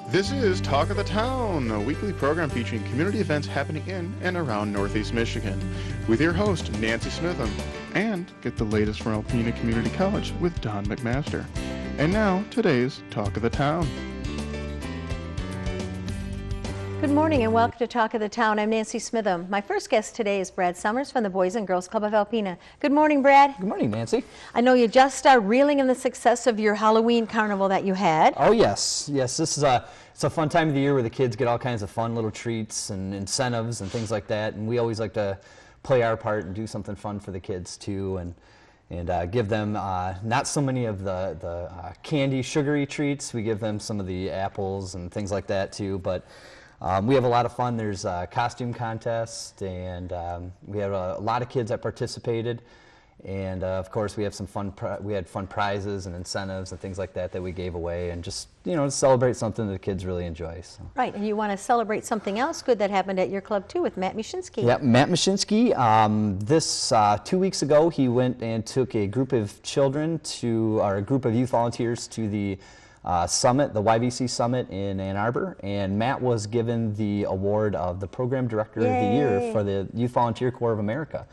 This is Talk of the Town, a weekly program featuring community events happening in and around Northeast Michigan, with your host, Nancy Smitham, and get the latest from Alpena Community College with Don McMaster. And now, today's Talk of the Town. Good morning and welcome to Talk of the Town. I'm Nancy Smitham. My first guest today is Brad Summers from the Boys and Girls Club of Alpena. Good morning, Brad. Good morning, Nancy. I know you just are reeling in the success of your Halloween carnival that you had. Oh yes, yes. This is it's a fun time of the year where the kids get all kinds of fun little treats and incentives and things like that. And we always like to play our part and do something fun for the kids too, and give them not so many of the candy, sugary treats. We give them some of the apples and things like that too. But we have a lot of fun. There's a costume contest, and we had a lot of kids that participated. And of course, we have some fun. We had fun prizes and incentives and things like that we gave away, and just to celebrate something that the kids really enjoy. So. Right, and you want to celebrate something else good that happened at your club too with Matt Mushinsky. Yep, Matt Mushinsky. This 2 weeks ago, he went and took a group of children or a group of youth volunteers to the summit, the YVC Summit in Ann Arbor, and Matt was given the award of the Program Director of the Year for the Youth Volunteer Corps of America.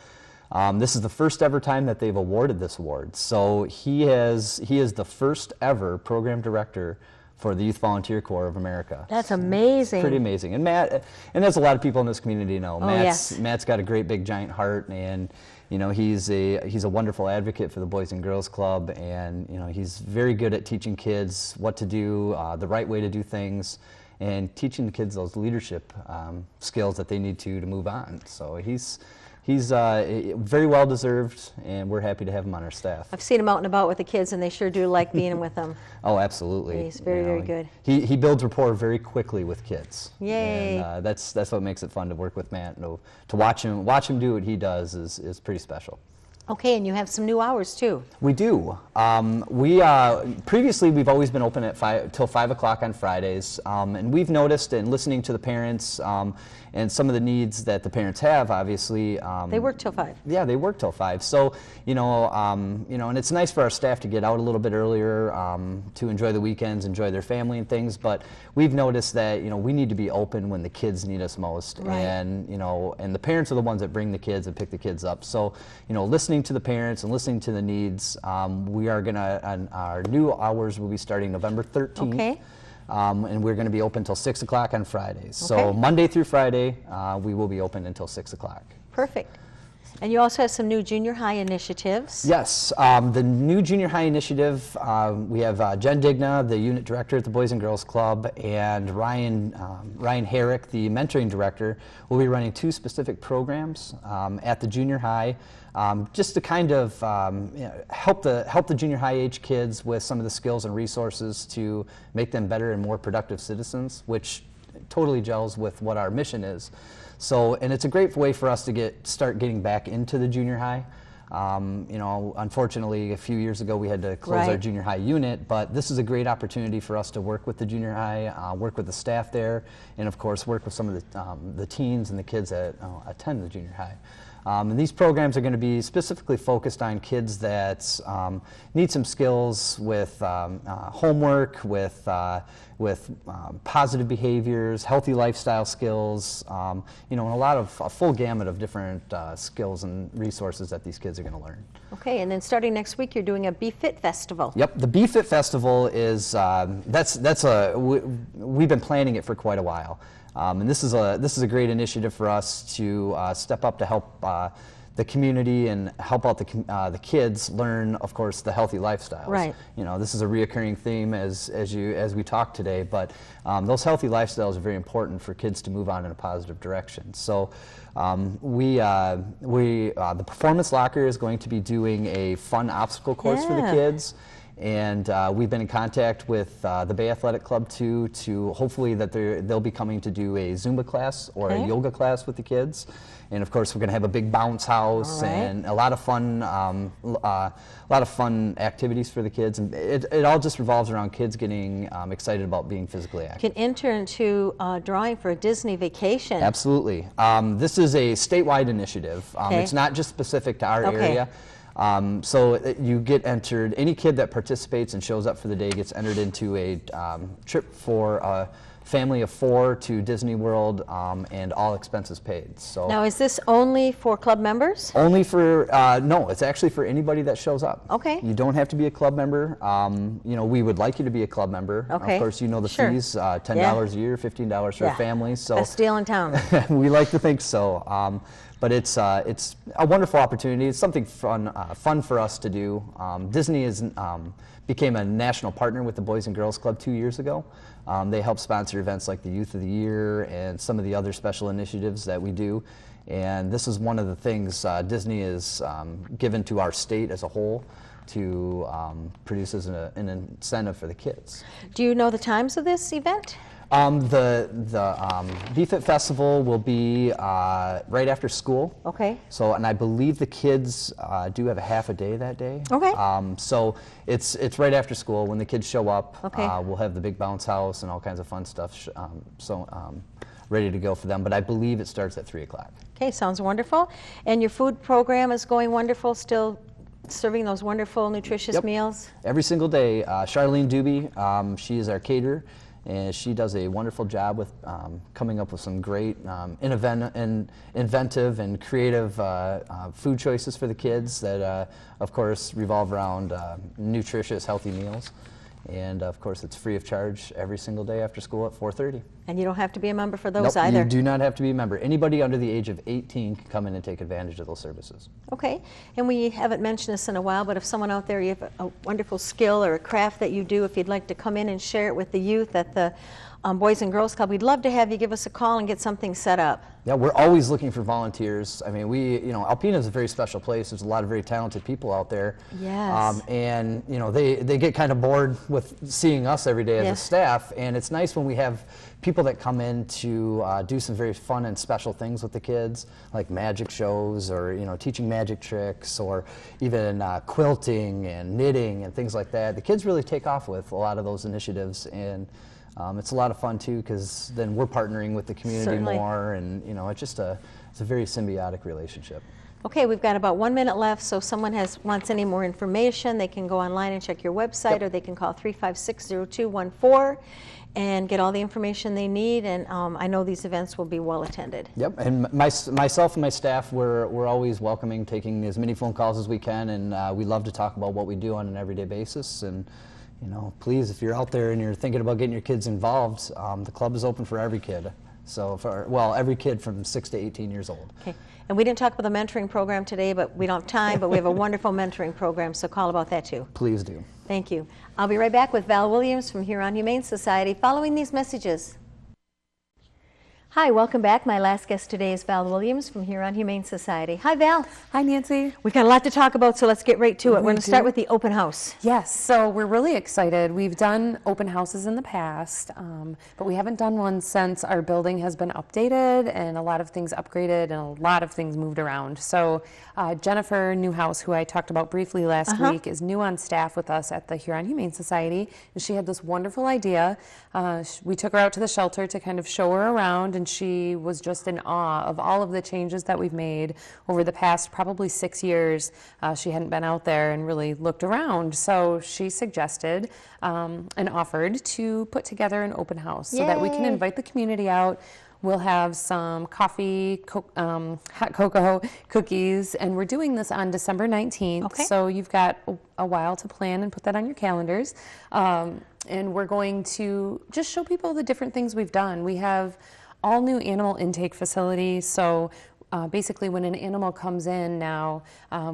This is the first ever time that they've awarded this award. So he is the first ever Program Director for the Youth Volunteer Corps of America. That's amazing. Pretty amazing. And Matt, and as a lot of people in this community know, yes. Matt's got a great big giant heart, and he's a wonderful advocate for the Boys and Girls Club, and he's very good at teaching kids what to do, the right way to do things, and teaching the kids those leadership skills that they need to move on. So he's very well deserved, and we're happy to have him on our staff. I've seen him out and about with the kids, and they sure do like being with them. Oh, absolutely. He's very good. He builds rapport very quickly with kids. Yay! And that's what makes it fun to work with Matt. To watch him do what he does is pretty special. Okay, and you have some new hours too. We do. Previously we've always been open at till 5 o'clock on Fridays, and we've noticed in listening to the parents and some of the needs that the parents have, obviously. They work till 5. Yeah, they work till 5. So and it's nice for our staff to get out a little bit earlier to enjoy the weekends, enjoy their family and things. But we've noticed that we need to be open when the kids need us most, right. and and the parents are the ones that bring the kids and pick the kids up. So listening to the parents and listening to the needs, we are our new hours will be starting November 13th. Okay. And we're going to be open until 6 o'clock on Fridays. Okay. So Monday through Friday, we will be open until 6 o'clock. Perfect. And you also have some new junior high initiatives. Yes, the new junior high initiative, we have Jen Digna, the unit director at the Boys and Girls Club, and Ryan Herrick, the mentoring director, will be running 2 specific programs at the junior high, just to kind of help the junior high age kids with some of the skills and resources to make them better and more productive citizens, which totally gels with what our mission is. So, and it's a great way for us to start getting back into the junior high. Unfortunately, a few years ago we had to close our junior high unit, but this is a great opportunity for us to work with the junior high, work with the staff there, and of course work with some of the teens and the kids that attend the junior high. And these programs are going to be specifically focused on kids that need some skills with homework, with positive behaviors, healthy lifestyle skills, and a full gamut of different skills and resources that these kids are going to learn. Okay, and then starting next week, you're doing a Be Fit Festival. Yep, the Be Fit Festival is we've been planning it for quite a while. And this is a great initiative for us to step up to help the community and help out the kids learn, of course, the healthy lifestyles. Right. This is a reoccurring theme as we talk today, but those healthy lifestyles are very important for kids to move on in a positive direction. So the Performance Locker is going to be doing a fun obstacle course for the kids. And we've been in contact with the Bay Athletic Club too, to hopefully that they'll be coming to do a Zumba class or a yoga class with the kids. And of course, we're going to have a big bounce house and a lot of fun activities for the kids. And it all just revolves around kids getting excited about being physically active. You can enter into drawing for a Disney vacation. Absolutely. This is a statewide initiative. It's not just specific to our area. So you get entered, any kid that participates and shows up for the day gets entered into a trip for a family of 4 to Disney World, and all expenses paid. So Now, is this only for club members? only for, no, it's actually for anybody that shows up. Okay. You don't have to be a club member. You know, we would like you to be a club member. Okay. Of course, you know the Sure. fees, $10 Yeah. a year, $15 for a family. So Best deal in town. we like to think so. But it's a wonderful opportunity. It's something fun for us to do. Disney became a national partner with the Boys and Girls Club 2 years ago. They help sponsor events like the Youth of the Year and some of the other special initiatives that we do. And this is one of the things Disney is given to our state as a whole to produce as an incentive for the kids. Do you know the times of this event? The BFIT Festival will be right after school. Okay. So, and I believe the kids do have a half a day that day. Okay. So it's right after school when the kids show up. Okay. We'll have the big bounce house and all kinds of fun stuff ready to go for them. But I believe it starts at 3 o'clock. Okay, sounds wonderful. And your food program is going wonderful, still serving those wonderful, nutritious Yep. meals? Every single day. Charlene Doobie, she is our caterer. And she does a wonderful job with coming up with some great inventive and creative food choices for the kids that, of course, revolve around nutritious, healthy meals. And, of course, it's free of charge every single day after school at 4:30. And you don't have to be a member for those Nope, either? you do not have to be a member. Anybody under the age of 18 can come in and take advantage of those services. Okay, and we haven't mentioned this in a while, but if someone out there, you have a wonderful skill or a craft that you do, if you'd like to come in and share it with the youth at the Boys and Girls Club, we'd love to have you give us a call and get something set up. Yeah, we're always looking for volunteers. I mean, Alpena is a very special place. There's a lot of very talented people out there. Yes. And, they get kind of bored with seeing us every day as a Yes. staff. And it's nice when we have people that come in to do some very fun and special things with the kids, like magic shows or, teaching magic tricks or even quilting and knitting and things like that. The kids really take off with a lot of those initiatives. And it's a lot of fun too, because then we're partnering with the community Certainly. more, and it's a very symbiotic relationship. Okay, we've got about 1 minute left, so if someone wants any more information, they can go online and check your website, Yep. or they can call 356-0214 and get all the information they need, and I know these events will be well attended. Yep, and myself and my staff, we're always welcoming taking as many phone calls as we can, and we love to talk about what we do on an everyday basis. And please, if you're out there and you're thinking about getting your kids involved, the club is open for every kid. So every kid from 6 to 18 years old. Okay, and we didn't talk about the mentoring program today, but we don't have time, but we have a wonderful mentoring program, so call about that too. Please do. Thank you. I'll be right back with Val Williams from Huron Humane Society following these messages. Hi, welcome back. My last guest today is Val Williams from Huron Humane Society. Hi, Val. Hi, Nancy. We've got a lot to talk about, so let's get right to it. We're going to do. start with the open house. Yes, so we're really excited. We've done open houses in the past, but we haven't done one since our building has been updated and a lot of things upgraded and a lot of things moved around. So Jennifer Newhouse, who I talked about briefly last week, is new on staff with us at the Huron Humane Society, and she had this wonderful idea. We took her out to the shelter to kind of show her around, and she was just in awe of all of the changes that we've made over the past probably 6 years. She hadn't been out there and really looked around, so she suggested and offered to put together an open house so that we can invite the community out. We'll have some coffee, hot cocoa, cookies, and we're doing this on December 19th. Okay. So you've got a while to plan and put that on your calendars. And we're going to just show people the different things we've done. We have all new animal intake facilities. So basically when an animal comes in now,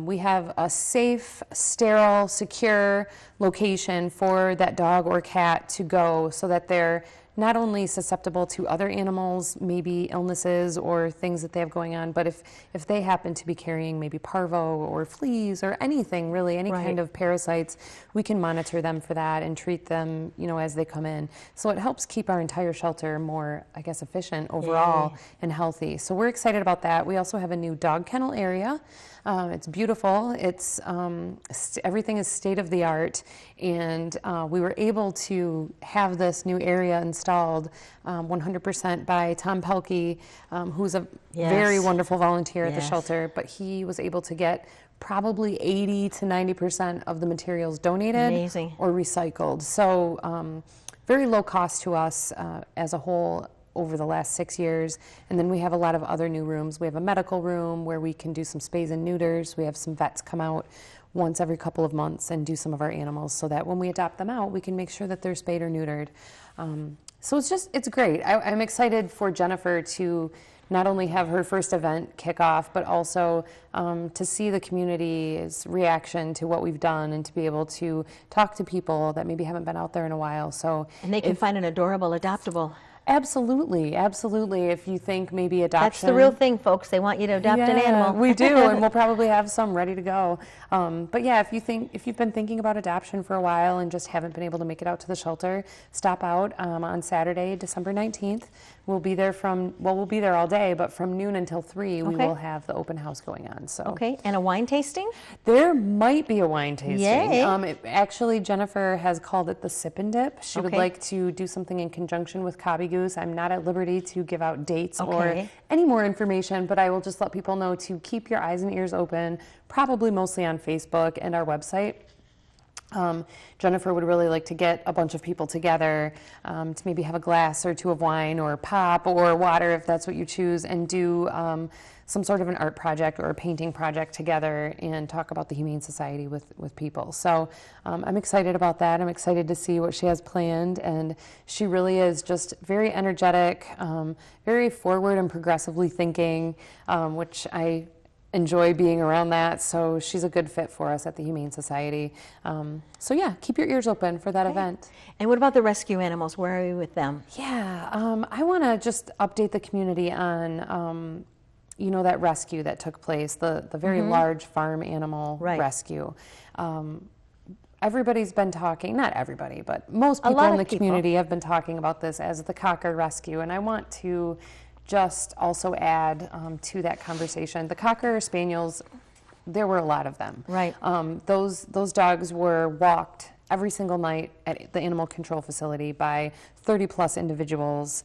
we have a safe, sterile, secure location for that dog or cat to go so that they're not only susceptible to other animals, maybe illnesses or things that they have going on, but if they happen to be carrying maybe parvo or fleas or anything really, any kind of parasites, we can monitor them for that and treat them, as they come in. So it helps keep our entire shelter more, I guess, efficient overall and healthy. So we're excited about that. We also have a new dog kennel area. It's beautiful. It's everything is state of the art, and we were able to have this new area installed 100% by Tom Pelkey, who's a very wonderful volunteer at the shelter. But he was able to get probably 80 to 90% of the materials donated Amazing. or recycled. So very low cost to us as a whole over the last 6 years. And then we have a lot of other new rooms. We have a medical room where we can do some spays and neuters. We have some vets come out once every couple of months and do some of our animals so that when we adopt them out, we can make sure that they're spayed or neutered. So it's great. I'm excited for Jennifer to not only have her first event kick off, but also to see the community's reaction to what we've done and to be able to talk to people that maybe haven't been out there in a while. So And they can find an adorable adoptable. absolutely, absolutely. If you think maybe adoption. That's the real thing, folks. They want you to adopt an animal. We do, and we'll probably have some ready to go. But yeah, if you've been thinking about adoption for a while and just haven't been able to make it out to the shelter, stop out on Saturday, December 19th. We'll be there we'll be there all day, but from noon until 3, we Okay. will have the open house going on. So Okay, and a wine tasting? there might be a wine tasting. Yay. Actually, Jennifer has called it the Sip and Dip. She would Okay. like to do something in conjunction with Cobby Goose. I'm not at liberty to give out dates or Okay. any more information, but I will just let people know to keep your eyes and ears open, probably mostly on Facebook and our website. Jennifer would really like to get a bunch of people together to maybe have a glass or two of wine or pop or water if that's what you choose, and do some sort of an art project or a painting project together and talk about the Humane Society with people. So I'm excited about that. I'm excited to see what she has planned, and she really is just very energetic, very forward and progressively thinking, which I enjoy being around that. So she's a good fit for us at the Humane Society. So yeah, keep your ears open for that event. And what about the rescue animals? Where are you with them? Yeah, I want to just update the community on, that rescue that took place, the very large farm animal Right. rescue. Everybody's been talking, not everybody, but most A people lot in the of people. community have been talking about this as the Cocker rescue, and I want to just also add to that conversation. The Cocker Spaniels, there were a lot of them. Right. Those dogs were walked every single night at the animal control facility by 30 plus individuals.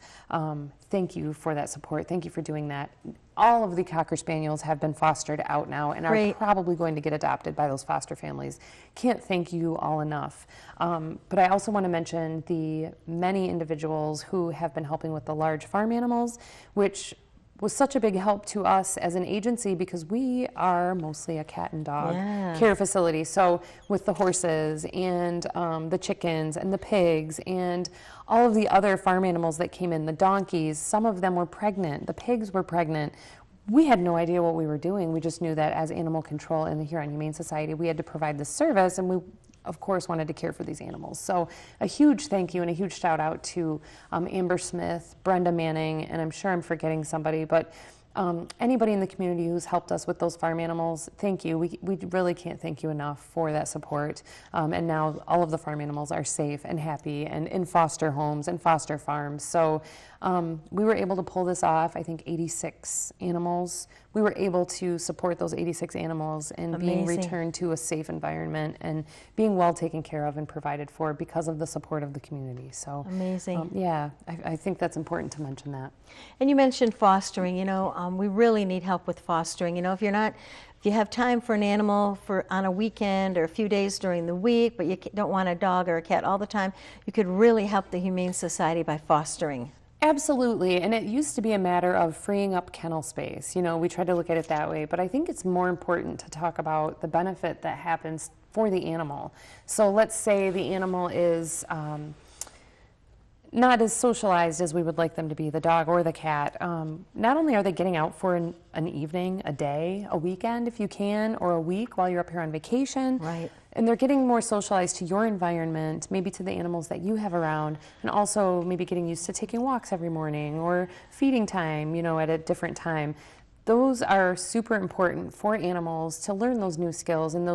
Thank you for that support. Thank you for doing that. All of the Cocker Spaniels have been fostered out now and are Great. probably going to get adopted by those foster families. Can't thank you all enough. But I also want to mention the many individuals who have been helping with the large farm animals, which was such a big help to us as an agency because we are mostly a cat and dog Yeah. care facility. So with the horses and the chickens and the pigs and all of the other farm animals that came in, the donkeys, some of them were pregnant, the pigs were pregnant. We had no idea what we were doing. We just knew that as animal control in the Huron Humane Society, we had to provide this service, and we of course wanted to care for these animals. So a huge thank you and a huge shout out to Amber Smith, Brenda Manning, and I'm sure I'm forgetting somebody, but anybody in the community who's helped us with those farm animals, thank you. We really can't thank you enough for that support. And now all of the farm animals are safe and happy and in foster homes and foster farms. So we were able to pull this off, I think 86 animals. We were able to support those 86 animals and being Amazing. returned to a safe environment and being well taken care of and provided for because of the support of the community. So Amazing. yeah, I think that's important to mention that. And you mentioned fostering. We really need help with fostering. If you have time for an animal on a weekend or a few days during the week, but you don't want a dog or a cat all the time, you could really help the Humane Society by fostering. Absolutely, and it used to be a matter of freeing up kennel space. We try to look at it that way, but I think it's more important to talk about the benefit that happens for the animal. So let's say the animal is not as socialized as we would like them to be, the dog or the cat. Not only are they getting out for an evening, a day, a weekend if you can, or a week while you're up here on vacation. Right. And they're getting more socialized to your environment, maybe to the animals that you have around, and also maybe getting used to taking walks every morning or feeding time, at a different time. Those are super important for animals to learn those new skills and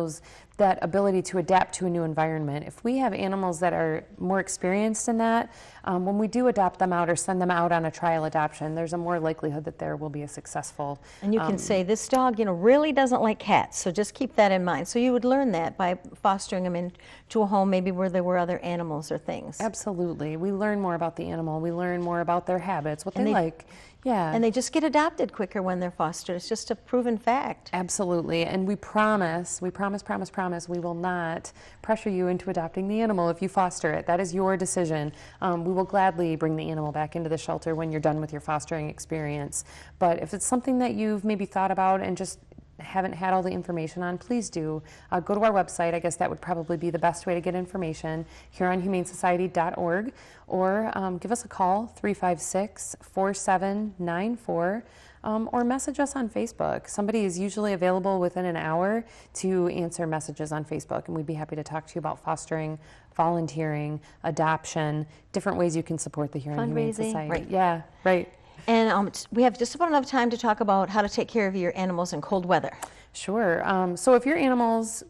that ability to adapt to a new environment. If we have animals that are more experienced in that, when we do adopt them out or send them out on a trial adoption, there's a more likelihood that there will be a successful. And you can say, this dog, really doesn't like cats, so just keep that in mind. So you would learn that by fostering them into a home maybe where there were other animals or things. Absolutely. We learn more about the animal. We learn more about their habits, what they like. Yeah. And they just get adopted quicker when they're fostered. It's just a proven fact. Absolutely. And we promise, we will not pressure you into adopting the animal if you foster it. That is your decision. We will gladly bring the animal back into the shelter when you're done with your fostering experience. But if it's something that you've maybe thought about and just haven't had all the information on, please do go to our website. I guess that would probably be the best way to get information, HuronHumaneSociety.org, or give us a call, 356-4794, or message us on Facebook. Somebody is usually available within an hour to answer messages on Facebook, and we'd be happy to talk to you about fostering, volunteering, adoption, different ways you can support the Huron Humane Society. Right. Yeah, right. And we have just about enough time to talk about how to take care of your animals in cold weather. Sure. So if your animals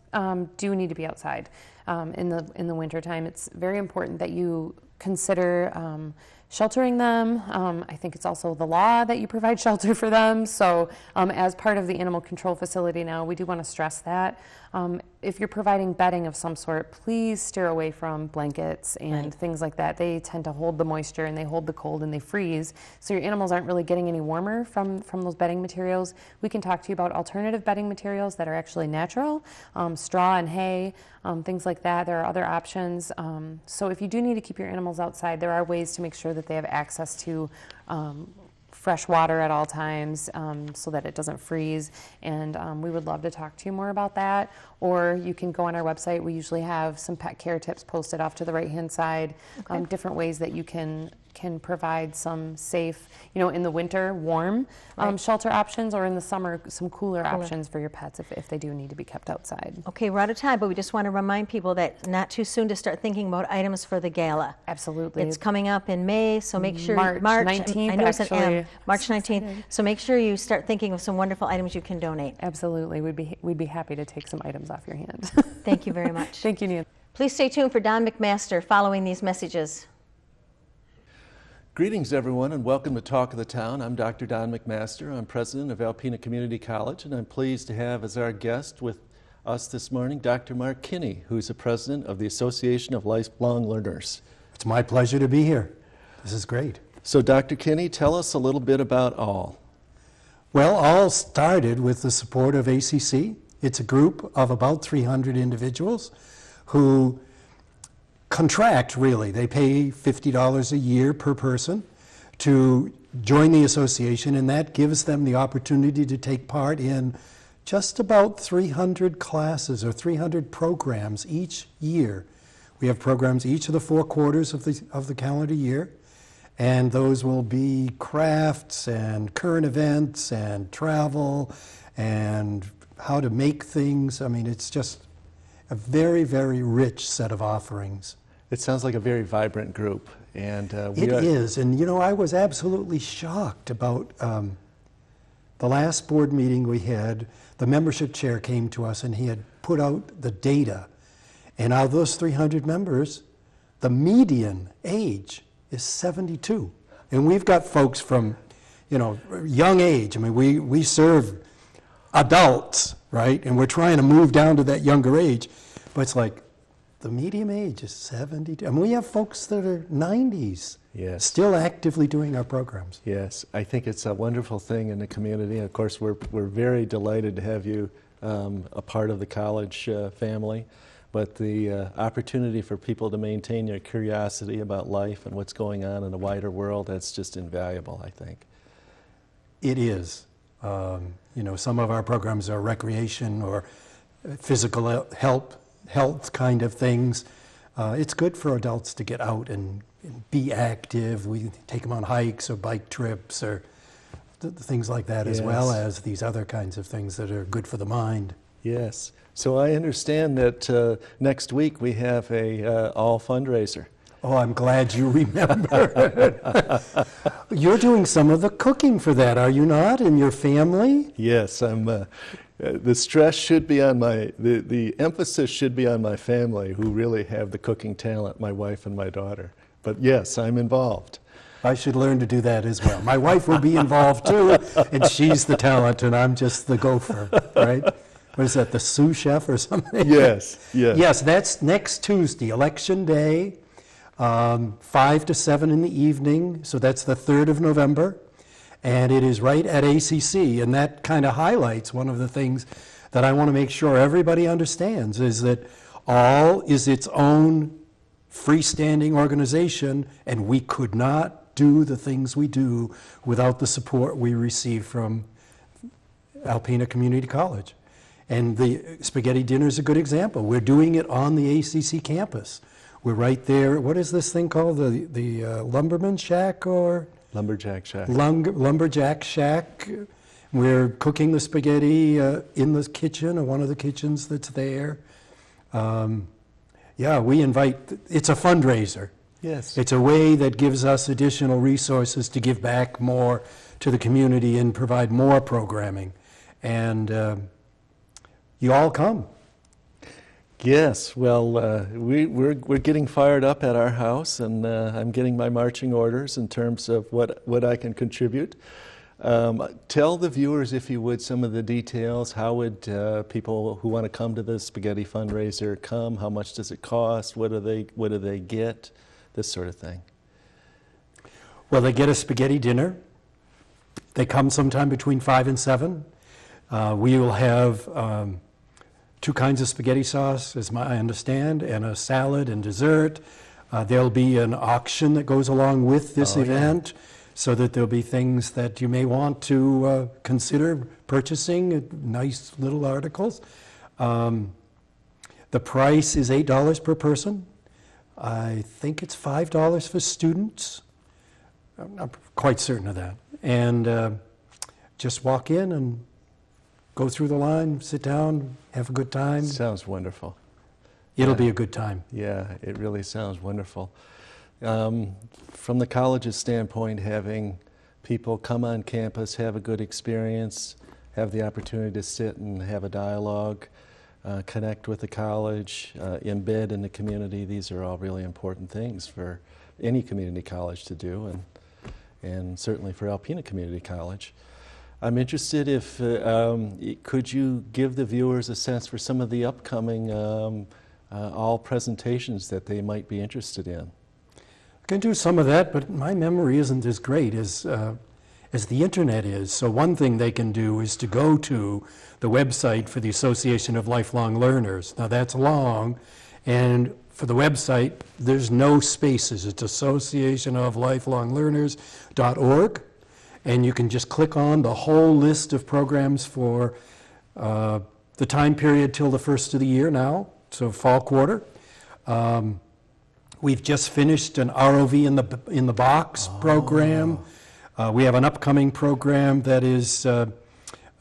do need to be outside in the wintertime, it's very important that you consider sheltering them. I think it's also the law that you provide shelter for them. So as part of the animal control facility now, we do want to stress that. If you're providing bedding of some sort, please steer away from blankets and things like that. They tend to hold the moisture and they hold the cold and they freeze. So your animals aren't really getting any warmer from those bedding materials. We can talk to you about alternative bedding materials that are actually natural, straw and hay, things like that. There are other options. So if you do need to keep your animals outside, there are ways to make sure that they have access to fresh water at all times so that it doesn't freeze, and we would love to talk to you more about that. Or you can go on our website. We usually have some pet care tips posted off to the right-hand side, different ways that you can provide some safe, in the winter, warm shelter options, or in the summer, some cooler options for your pets if they do need to be kept outside. Okay, we're out of time, but we just want to remind people that not too soon to start thinking about items for the gala. Absolutely. It's coming up in May, so make sure March 19th, I know it's an actually. M, March 19th. So make sure you start thinking of some wonderful items you can donate. Absolutely. We'd be happy to take some items off your hand. Thank you very much. Thank you, Nancy. Please stay tuned for Don McMaster following these messages. Greetings, everyone, and welcome to Talk of the Town. I'm Dr. Don McMaster. I'm president of Alpena Community College, and I'm pleased to have as our guest with us this morning Dr. Mark Kinney, who's the president of the Association of Lifelong Learners. It's my pleasure to be here. This is great. So, Dr. Kinney, tell us a little bit about ALL. Well, all started with the support of ACC. It's a group of about 300 individuals who contract, really. They pay $50 a year per person to join the association, and that gives them the opportunity to take part in just about 300 classes or 300 programs each year. We have programs each of the 4 quarters of the calendar year, and those will be crafts and current events and travel and how to make things. I mean, it's just a very, very rich set of offerings. It sounds like a very vibrant group. And It is, and I was absolutely shocked about the last board meeting we had. The membership chair came to us and he had put out the data. And out of those 300 members, the median age is 72. And we've got folks from, young age. I mean, we serve adults, right? And we're trying to move down to that younger age. But it's like, the median age is 72. I mean, we have folks that are 90s, Yes. still actively doing our programs. Yes, I think it's a wonderful thing in the community. Of course, we're very delighted to have you a part of the college family. But the opportunity for people to maintain their curiosity about life and what's going on in the wider world, that's just invaluable, I think. It is. Some of our programs are recreation or physical health kind of things. It's good for adults to get out and be active. We take them on hikes or bike trips or things like that, as well as these other kinds of things that are good for the mind. Yes. So I understand that next week we have a all fundraiser. Oh, I'm glad you remember. You're doing some of the cooking for that, are you not, in your family? Yes, I'm The stress should be on the emphasis should be on my family, who really have the cooking talent, my wife and my daughter. But yes, I'm involved. I should learn to do that as well. My wife will be involved too, and she's the talent, and I'm just the gopher, right? What is that, the sous chef or something? Yes, yes. Yes, that's next Tuesday, Election Day, 5 to 7 in the evening, so that's the 3rd of November, and it is right at ACC, and that kind of highlights one of the things that I want to make sure everybody understands, is that all is its own freestanding organization, and we could not do the things we do without the support we receive from Alpena Community College. And the spaghetti dinner is a good example. We're doing it on the ACC campus. We're right there. What is this thing called? The Lumberman Shack or? Lumberjack Shack. Lumberjack Shack. We're cooking the spaghetti in the kitchen, or one of the kitchens that's there. Yeah, we invite, it's a fundraiser. Yes. It's a way that gives us additional resources to give back more to the community and provide more programming. And you all come. Yes, well, we're getting fired up at our house, and I'm getting my marching orders in terms of what I can contribute. Tell the viewers, if you would, some of the details. How would people who want to come to the spaghetti fundraiser come? How much does it cost? What do they get? This sort of thing. Well, they get a spaghetti dinner. They come sometime between 5 and 7. We will have 2 kinds of spaghetti sauce, as I understand, and a salad and dessert. There'll be an auction that goes along with this event, so that there'll be things that you may want to consider purchasing, nice little articles. The price is $8 per person. I think it's $5 for students. I'm not quite certain of that. And just walk in and go through the line, sit down, have a good time. Sounds wonderful. It'll be a good time. Yeah, it really sounds wonderful. From the college's standpoint, having people come on campus, have a good experience, have the opportunity to sit and have a dialogue, connect with the college, embed in the community, these are all really important things for any community college to do, and certainly for Alpena Community College. I'm interested if, could you give the viewers a sense for some of the upcoming all presentations that they might be interested in? I can do some of that, but my memory isn't as great as the internet is. So one thing they can do is to go to the website for the Association of Lifelong Learners. Now that's long, and for the website, there's no spaces. It's associationoflifelonglearners.org, and you can just click on the whole list of programs for the time period till the first of the year now, so fall quarter. We've just finished an ROV in the box program. We have an upcoming program that is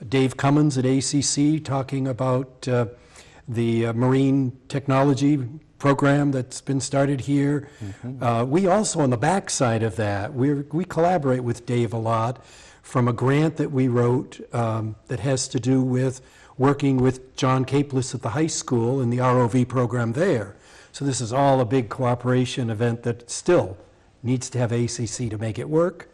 Dave Cummins at ACC talking about the marine technology program that's been started here. We also, on the back side of that, we collaborate with Dave a lot from a grant that we wrote that has to do with working with John Capeless at the high school in the ROV program there. So this is all a big cooperation event that still needs to have ACC to make it work.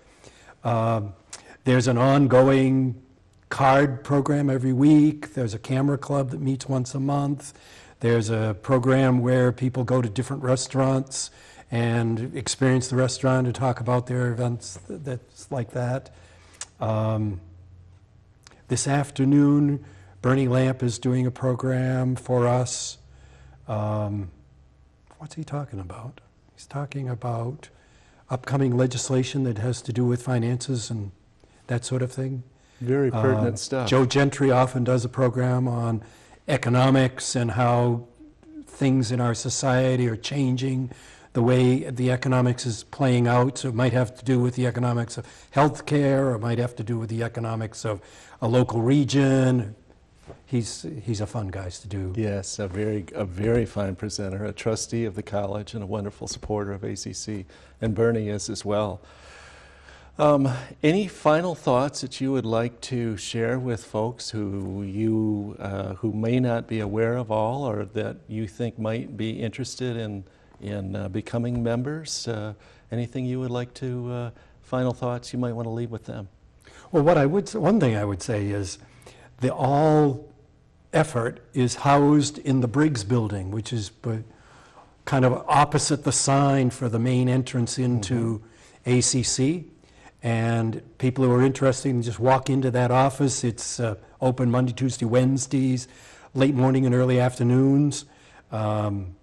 There's an ongoing card program every week. There's a camera club that meets once a month. There's a program where people go to different restaurants and experience the restaurant and talk about their events that's like that. This afternoon, Bernie Lamp is doing a program for us. What's he talking about? He's talking about upcoming legislation that has to do with finances and that sort of thing. Very pertinent stuff. Joe Gentry often does a program on economics and how things in our society are changing, the way the economics is playing out. So it might have to do with the economics of healthcare, or it might have to do with the economics of a local region. He's a fun guy to do. Yes, a very fine presenter, a trustee of the college and a wonderful supporter of ACC, and Bernie is as well. Any final thoughts that you would like to share with folks who may not be aware of all, or that you think might be interested in becoming members? Anything you would like to, final thoughts you might want to leave with them? Well, one thing I would say is the all effort is housed in the Briggs building, which is kind of opposite the sign for the main entrance into ACC. And people who are interested can just walk into that office. It's open Monday, Tuesday, Wednesdays, late morning and early afternoons. And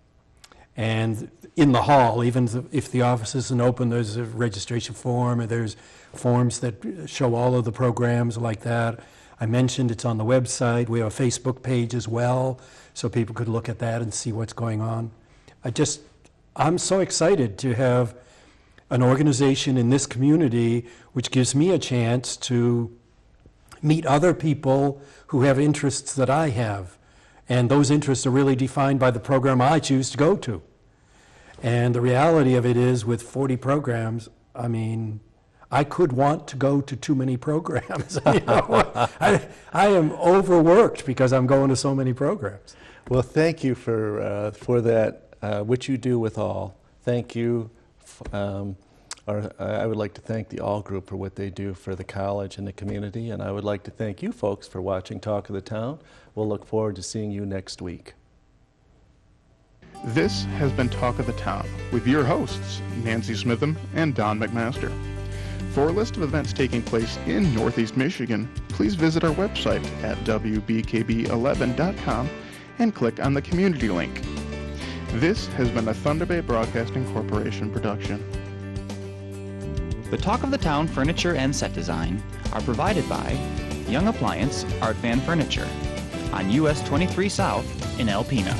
in the hall, even if the office isn't open, there's a registration form, or there's forms that show all of the programs like that. I mentioned it's on the website. We have a Facebook page as well, so people could look at that and see what's going on. I'm so excited to have an organization in this community which gives me a chance to meet other people who have interests that I have. And those interests are really defined by the program I choose to go to. And the reality of it is, with 40 programs, I mean, I could want to go to too many programs. You know? I am overworked because I'm going to so many programs. Well, thank you for that, which you do with all. Thank you. I would like to thank the All Group for what they do for the college and the community, and I would like to thank you folks for watching Talk of the Town. We'll look forward to seeing you next week. This has been Talk of the Town with your hosts, Nancy Smitham and Don McMaster. For a list of events taking place in Northeast Michigan, please visit our website at wbkb11.com and click on the community link. This has been a Thunder Bay Broadcasting Corporation production. The Talk of the Town furniture and set design are provided by Young Appliance Art Van Furniture on US 23 South in Alpena.